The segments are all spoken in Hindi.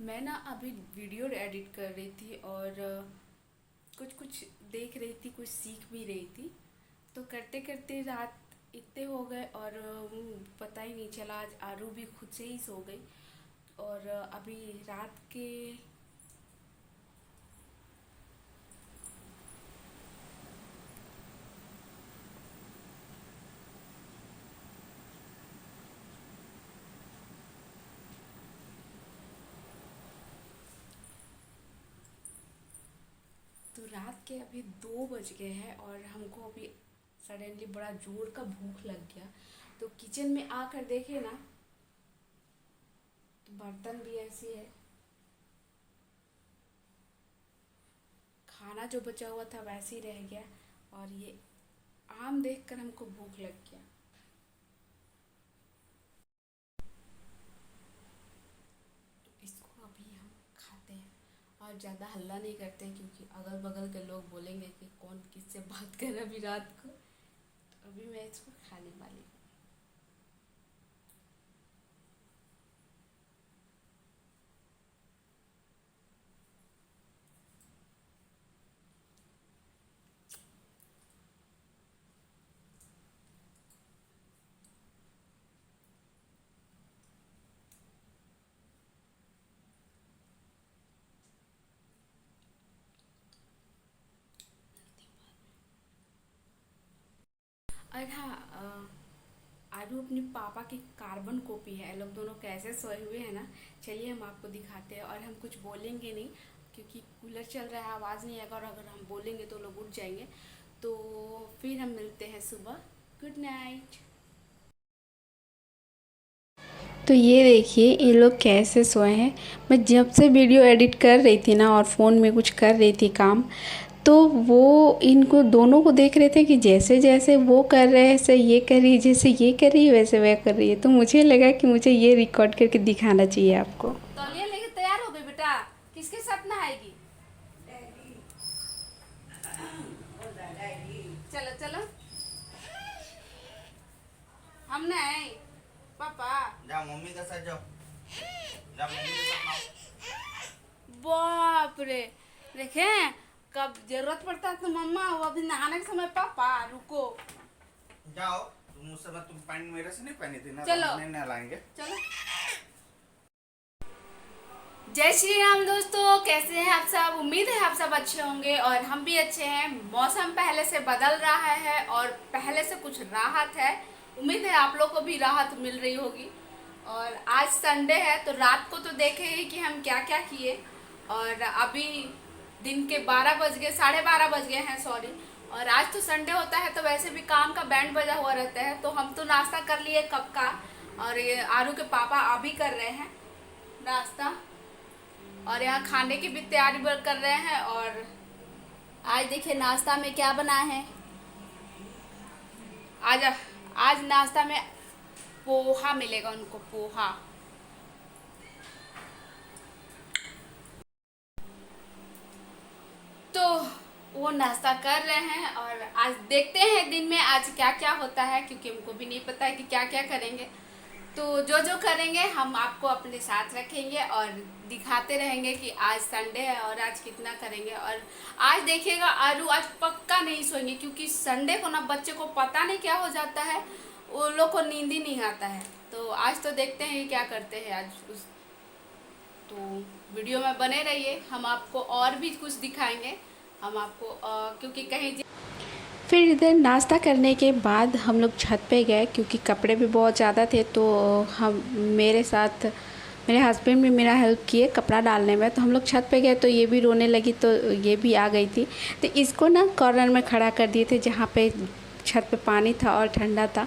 मैं ना अभी वीडियो एडिट कर रही थी और कुछ कुछ देख रही थी, कुछ सीख भी रही थी। तो करते करते रात इतने हो गए और पता ही नहीं चला। आज आरू भी खुद से ही सो गई और अभी रात के रात के अभी 2 बज गए हैं और हमको अभी सडनली बड़ा जोर का भूख लग गया। तो किचन में आकर देखे ना, तो बर्तन भी ऐसे है, खाना जो बचा हुआ था वैसे ही रह गया और ये आम देखकर हमको भूख लग गया। तो इसको अभी हम खाते हैं और ज़्यादा हल्ला नहीं करते हैं क्योंकि अगल बगल के लोग बोलेंगे कि कौन किससे बात कर रहा है अभी रात को। तो अभी मैं इसको खाने वाली हूँ। और हाँ, आरू अपने पापा की कार्बन कॉपी है। ये लोग दोनों कैसे सोए हुए हैं ना, चलिए हम आपको दिखाते हैं। और हम कुछ बोलेंगे नहीं क्योंकि कूलर चल रहा है, आवाज़ नहीं आएगा और अगर हम बोलेंगे तो लोग उठ जाएंगे। तो फिर हम मिलते हैं सुबह। Good night. तो ये देखिए ये लोग कैसे सोए हैं। मैं जब से वीडियो एडिट कर रही थी ना और फ़ोन में कुछ कर रही थी काम, तो वो इनको दोनों को देख रहे थे कि जैसे जैसे वो कर रहे हैं ऐसे ये कर रही है, जैसे ये कर रही है वैसे वह कर रही है। तो मुझे लगा कि मुझे ये रिकॉर्ड करके दिखाना चाहिए आपको। तौलिया लेके तैयार हो गई बेटा, किसके साथ नहाएगी? चलो चलो, हम नहीं पापा। जाओ मम्मी के साथ जाओ, जाओ मम्मी के साथ नहाओ। बाप रे, देखें कब जरूरत पड़ता है तो मम्मा, वो अभी नहाने के समय पापा रुको। जाओ, तुम उस समय तुम पैंट मेरे से नहीं पहनी थी ना, चलो। तो नहीं नहलाएंगे। चलो। जय श्री राम दोस्तों, कैसे हैं आप सब? उम्मीद है आप सब अच्छे होंगे और हम भी अच्छे हैं। मौसम पहले से बदल रहा है और पहले से कुछ राहत है। उम्मीद है आप लोग को भी राहत मिल रही होगी। और आज संडे है तो रात को तो देखे ही कि हम क्या क्या किए। और अभी दिन के 12 बज गए, 12:30 बज गए हैं, सॉरी। और आज तो संडे होता है तो वैसे भी काम का बैंड बजा हुआ रहता है। तो हम तो नाश्ता कर लिए कब का, और ये आरू के पापा अभी कर रहे हैं नाश्ता। और यहाँ खाने की भी तैयारी कर रहे हैं। और आज देखिए नाश्ता में क्या बना है। आज आज नाश्ता में पोहा मिलेगा उनको, पोहा। तो वो नाश्ता कर रहे हैं और आज देखते हैं दिन में आज क्या क्या होता है, क्योंकि हमको भी नहीं पता है कि क्या क्या करेंगे। तो जो जो करेंगे हम आपको अपने साथ रखेंगे और दिखाते रहेंगे कि आज संडे है और आज कितना करेंगे। और आज देखिएगा आरू आज पक्का नहीं सोएंगे क्योंकि संडे को ना बच्चे को पता नहीं क्या हो जाता है, वो लोग को नींद ही नहीं आता है। तो आज तो देखते हैं क्या करते हैं आज उस। तो वीडियो में बने रहिए, हम आपको और भी कुछ दिखाएंगे। हम आपको क्योंकि कहीं फिर इधर नाश्ता करने के बाद हम लोग छत पे गए क्योंकि कपड़े भी बहुत ज़्यादा थे। तो हम मेरे साथ मेरे हस्बैंड भी मेरा हेल्प किए कपड़ा डालने में। तो हम लोग छत पे गए तो ये भी रोने लगी, तो ये भी आ गई थी। तो इसको ना कॉर्नर में खड़ा कर दिए थे जहाँ पे छत पे पानी था और ठंडा था।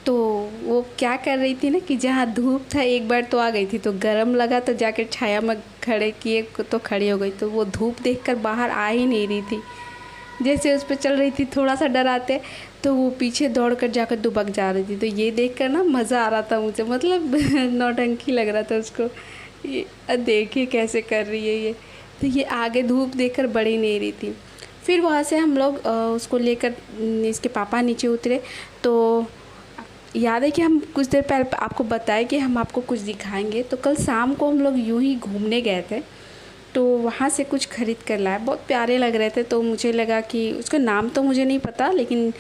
तो वो क्या कर रही थी ना कि जहाँ धूप था एक बार तो आ गई थी, तो गर्म लगा तो जाकर छाया में खड़े किए तो खड़ी हो गई। तो वो धूप देखकर बाहर आ ही नहीं रही थी। जैसे उस पर चल रही थी थोड़ा सा डराते, तो वो पीछे दौड़ कर जाकर दुबक जा रही थी। तो ये देखकर ना मज़ा आ रहा था मुझे, मतलब नौटंकी लग रहा था उसको। ये देखिए कैसे कर रही है ये। तो ये आगे धूप देखकर बढ़ नहीं रही थी। फिर वहाँ से हम लोग उसको लेकर इसके पापा नीचे उतरे। तो याद है कि हम कुछ देर पहले आपको बताए कि हम आपको कुछ दिखाएंगे। तो कल शाम को हम लोग यूं ही घूमने गए थे, तो वहाँ से कुछ ख़रीद कर लाए, बहुत प्यारे लग रहे थे। तो मुझे लगा कि उसका नाम तो मुझे नहीं पता, लेकिन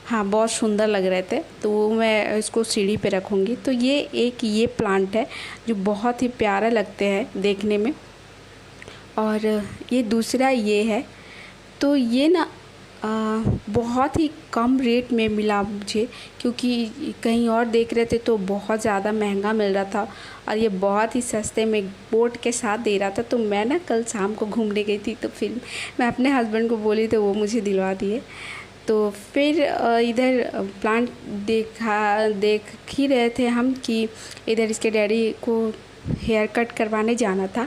हाँ बहुत सुंदर लग रहे थे, तो मैं इसको सीढ़ी पे रखूँगी। तो ये प्लांट है जो बहुत ही प्यारा लगते हैं देखने में। और ये दूसरा ये है, तो ये ना बहुत ही कम रेट में मिला मुझे, क्योंकि कहीं और देख रहे थे तो बहुत ज़्यादा महंगा मिल रहा था, और ये बहुत ही सस्ते में बोट के साथ दे रहा था। तो मैं ना कल शाम को घूमने गई थी, तो फिर मैं अपने हस्बैंड को बोली तो वो मुझे दिलवा दिए। तो फिर इधर प्लांट देख ही रहे थे हम कि इधर इसके डैडी को हेयर कट करवाने जाना था।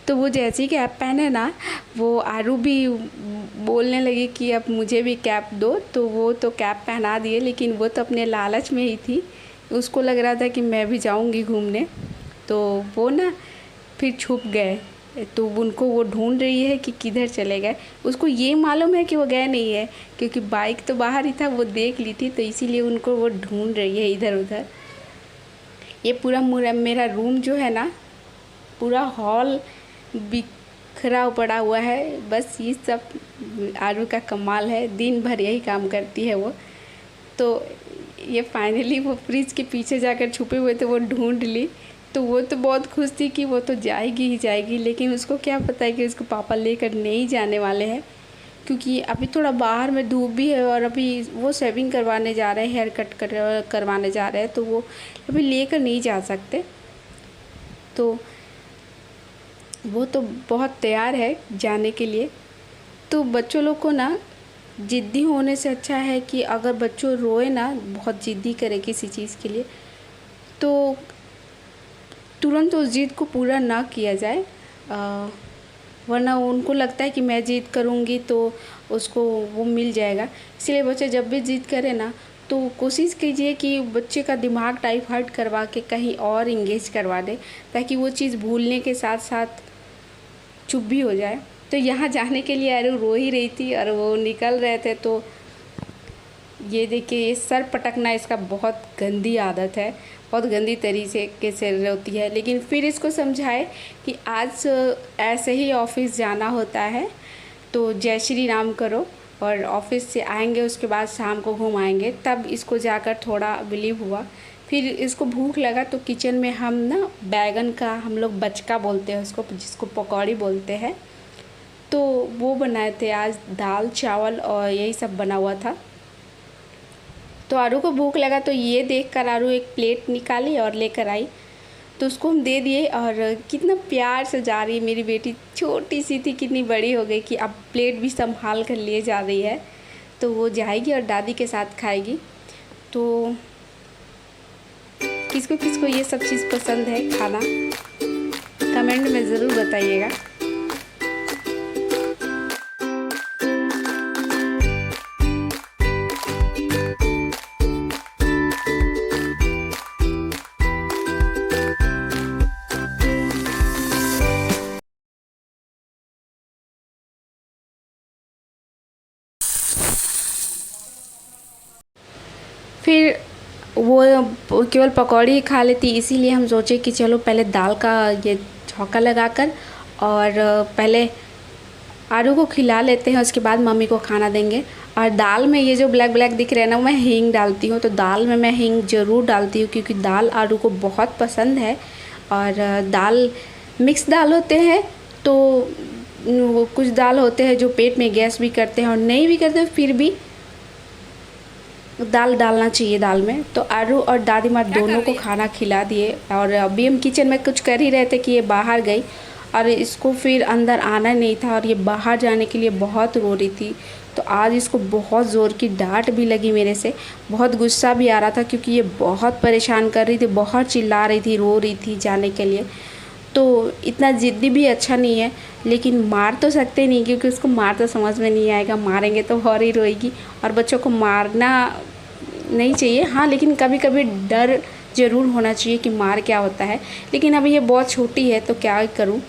तो वो जैसे ही कैप पहने ना, वो आरू भी बोलने लगी कि अब मुझे भी कैप दो। तो वो तो कैप पहना दिए, लेकिन वो तो अपने लालच में ही थी, उसको लग रहा था कि मैं भी जाऊंगी घूमने। तो वो ना फिर छुप गए, तो उनको वो ढूंढ रही है कि किधर चले गए। उसको ये मालूम है कि वो गए नहीं है, क्योंकि बाइक तो बाहर ही था, वो देख ली थी, तो इसीलिए उनको वो ढूंढ रही है इधर उधर। ये पूरा मेरा रूम जो है ना, पूरा हॉल बिखरा पड़ा हुआ है। बस ये सब आरू का कमाल है, दिन भर यही काम करती है वो। तो ये फाइनली वो फ्रिज के पीछे जाकर छुपे हुए थे, वो ढूंढ ली। तो वो तो बहुत खुश थी कि वो तो जाएगी ही जाएगी, लेकिन उसको क्या पता है कि उसको पापा लेकर नहीं जाने वाले हैं, क्योंकि अभी थोड़ा बाहर में धूप भी है, और अभी वो शेविंग करवाने जा रहे हैं, हेयर कट करवाने जा रहे हैं, तो वो अभी लेकर नहीं जा सकते। तो वो तो बहुत तैयार है जाने के लिए। तो बच्चों लोग को ना ज़िद्दी होने से अच्छा है कि अगर बच्चों रोए ना, बहुत ज़िद्दी करे किसी चीज़ के लिए, तो तुरंत उस ज़िद को पूरा ना किया जाए, वरना उनको लगता है कि मैं ज़िद करूँगी तो उसको वो मिल जाएगा। इसलिए बच्चे जब भी ज़िद करे ना, तो कोशिश कीजिए कि बच्चे का दिमाग डाइवर्ट करवा के कहीं और इंगेज करवा दे, ताकि वो चीज़ भूलने के साथ साथ चुप भी हो जाए। तो यहाँ जाने के लिए आरू रो ही रही थी, और वो निकल रहे थे। तो ये देखिए, ये सर पटकना इसका बहुत गंदी आदत है, बहुत गंदी तरीके से रोती है। लेकिन फिर इसको समझाए कि आज ऐसे ही ऑफिस जाना होता है, तो जय श्री राम करो, और ऑफिस से आएंगे उसके बाद शाम को घुमाएंगे। तब इसको जाकर थोड़ा बिलीव हुआ। फिर इसको भूख लगा, तो किचन में हम ना बैगन का, हम लोग बचका बोलते हैं उसको, जिसको पकौड़ी बोलते हैं, तो वो बनाए थे आज। दाल चावल और यही सब बना हुआ था। तो आरू को भूख लगा, तो ये देखकर आरू एक प्लेट निकाली और लेकर आई, तो उसको हम दे दिए। और कितना प्यार से जा रही है मेरी बेटी, छोटी सी थी, कितनी बड़ी हो गई कि अब प्लेट भी संभाल कर लिए जा रही है। तो वो जाएगी और दादी के साथ खाएगी। तो किसको किसको ये सब चीज़ पसंद है खाना, कमेंट में ज़रूर बताइएगा। फिर वो केवल पकौड़ी ही खा लेती, इसीलिए हम सोचे कि चलो पहले दाल का ये छौंका लगाकर और पहले आरू को खिला लेते हैं, उसके बाद मम्मी को खाना देंगे। और दाल में ये जो ब्लैक ब्लैक दिख रहे हैं ना, मैं हींग डालती हूँ। तो दाल में मैं हींग ज़रूर डालती हूँ, क्योंकि दाल आरू को बहुत पसंद है। और दाल मिक्स दाल होते हैं, तो कुछ दाल होते हैं जो पेट में गैस भी करते हैं, और नहीं भी करते फिर भी दाल डालना चाहिए दाल में। तो आरू और दादी माँ दोनों को खाना खिला दिए, और अभी हम किचन में कुछ कर ही रहे थे कि ये बाहर गई, और इसको फिर अंदर आना नहीं था, और ये बाहर जाने के लिए बहुत रो रही थी। तो आज इसको बहुत ज़ोर की डांट भी लगी मेरे से, बहुत गुस्सा भी आ रहा था, क्योंकि ये बहुत परेशान कर रही थी, बहुत चिल्ला रही थी, रो रही थी जाने के लिए। तो इतना ज़िद्दी भी अच्छा नहीं है, लेकिन मार तो सकते नहीं, क्योंकि उसको मार तो समझ में नहीं आएगा, मारेंगे तो और ही रोएगी। और बच्चों को मारना नहीं चाहिए, हाँ, लेकिन कभी कभी डर ज़रूर होना चाहिए कि मार क्या होता है। लेकिन अभी ये बहुत छोटी है, तो क्या करूँ।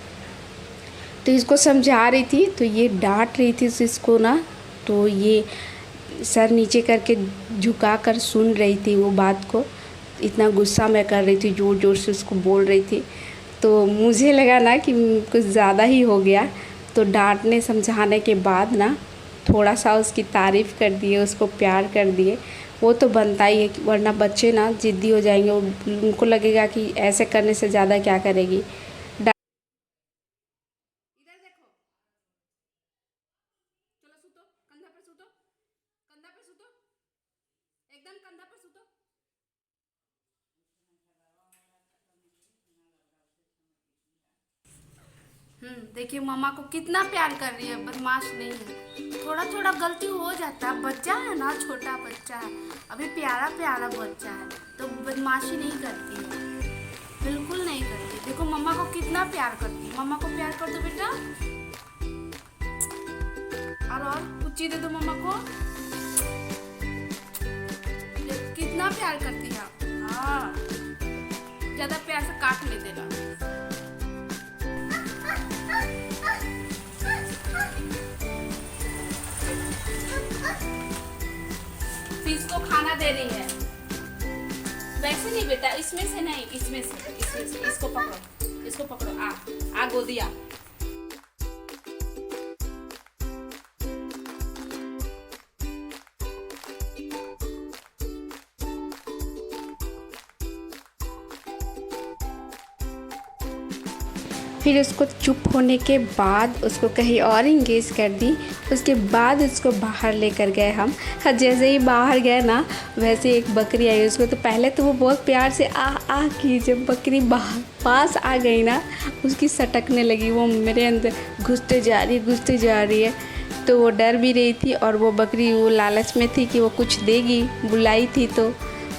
तो इसको समझा रही थी, तो ये डांट रही थी इसको ना, तो ये सर नीचे करके झुका कर सुन रही थी वो बात को। इतना गुस्सा मैं कर रही थी, ज़ोर ज़ोर से उसको बोल रही थी। तो मुझे लगा ना कि कुछ ज़्यादा ही हो गया, तो डांटने समझाने के बाद ना थोड़ा सा उसकी तारीफ़ कर दिए, उसको प्यार कर दिए। वो तो बनता ही है, वरना बच्चे ना ज़िद्दी हो जाएंगे, उनको लगेगा कि ऐसे करने से ज़्यादा क्या करेगी। इधर देखो, चलो सूतो, कंधा पे सूतो, कंधा पे सूतो, एकदम कंधा पे सूतो। देखिए मम्मा को कितना प्यार कर रही है, बदमाश नहीं है। थोड़ा थोड़ा गलती हो जाता है, बच्चा है ना, छोटा बच्चा है, अभी प्यारा प्यारा बच्चा है, तो बदमाशी नहीं करती है, बिल्कुल नहीं करती। देखो मम्मा को कितना प्यार करती है। मम्मा को प्यार कर दो बेटा, और कुछ चीज़ दे दो मम्मा को। कितना प्यार करती है आप। हाँ, ज़्यादा प्यार से काट नहीं देना। फिश को खाना दे रही है, वैसे नहीं बेटा, इसमें से नहीं, इसमें से इसको पकड़ो, इसको पकड़ो, आ गोदिया। फिर उसको चुप होने के बाद उसको कहीं और इंगेज कर दी। उसके बाद उसको बाहर लेकर गए हम। जैसे ही बाहर गए ना, वैसे एक बकरी आई उसको, तो पहले तो वो बहुत प्यार से आ की, जब बकरी पास आ गई ना, उसकी सटकने लगी, वो मेरे अंदर घुसते जा रही है। तो वो डर भी रही थी, और वो बकरी वो लालच में थी कि वो कुछ देगी, बुलाई थी, तो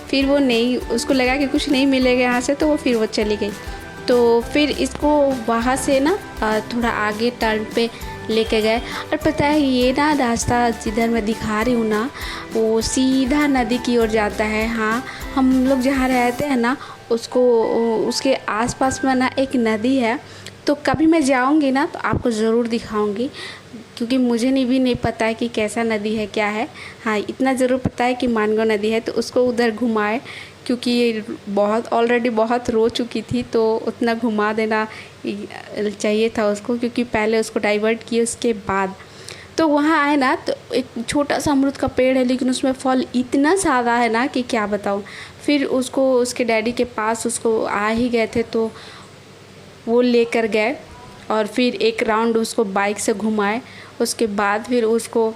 फिर वो नहीं, उसको लगा कि कुछ नहीं मिलेगा यहाँ से, तो वो फिर वो चली गई। तो फिर इसको वहाँ से ना थोड़ा आगे टर्न पे लेके गए, और पता है ये ना रास्ता जिधर मैं दिखा रही हूँ ना, वो सीधा नदी की ओर जाता है। हाँ, हम लोग जहाँ रहते हैं ना, उसके आसपास में ना एक नदी है। तो कभी मैं जाऊँगी ना तो आपको ज़रूर दिखाऊँगी, क्योंकि मुझे भी नहीं पता है कि कैसा नदी है, क्या है। हाँ, इतना ज़रूर पता है कि मानगो नदी है, तो उसको उधर घुमाए, क्योंकि ये ऑलरेडी बहुत रो चुकी थी, तो उतना घुमा देना चाहिए था उसको, क्योंकि पहले उसको डाइवर्ट किए उसके बाद। तो वहाँ आए ना, तो एक छोटा सा अमरूद का पेड़ है, लेकिन उसमें फल इतना ज़्यादा है ना कि क्या बताऊँ। फिर उसको उसके डैडी के पास उसको आ ही गए थे, तो वो लेकर गए, और फिर एक राउंड उसको बाइक से घुमाए। उसके बाद फिर उसको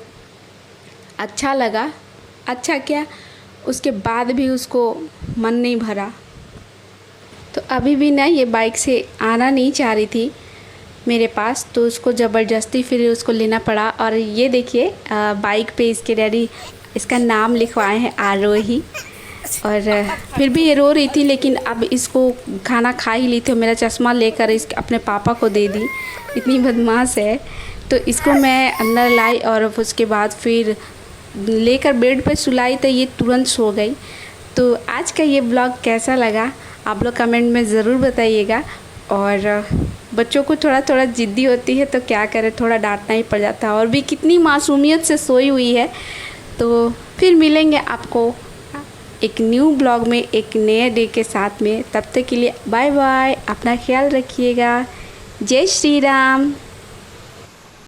अच्छा लगा। अच्छा क्या, उसके बाद भी उसको मन नहीं भरा। तो अभी भी ना ये बाइक से आना नहीं चाह रही थी मेरे पास, तो उसको ज़बरदस्ती फिर उसको लेना पड़ा। और ये देखिए बाइक पे इसके डैडी इसका नाम लिखवाए हैं आरोही। और फिर भी ये रो रही थी, लेकिन अब इसको खाना खा ही ली थी, मेरा चश्मा लेकर इसके अपने पापा को दे दी, इतनी बदमाश है। तो इसको मैं अंदर लाई, और उसके बाद फिर लेकर बेड पे सुलाई, तो ये तुरंत सो गई। तो आज का ये ब्लॉग कैसा लगा आप लोग कमेंट में ज़रूर बताइएगा। और बच्चों को थोड़ा थोड़ा ज़िद्दी होती है, तो क्या करें, थोड़ा डांटना ही पड़ जाता है, और भी कितनी मासूमियत से सोई हुई है। तो फिर मिलेंगे आपको एक न्यू ब्लॉग में, एक नए डे के साथ में। तब तक के लिए बाय बाय, अपना ख्याल रखिएगा। जय श्री राम।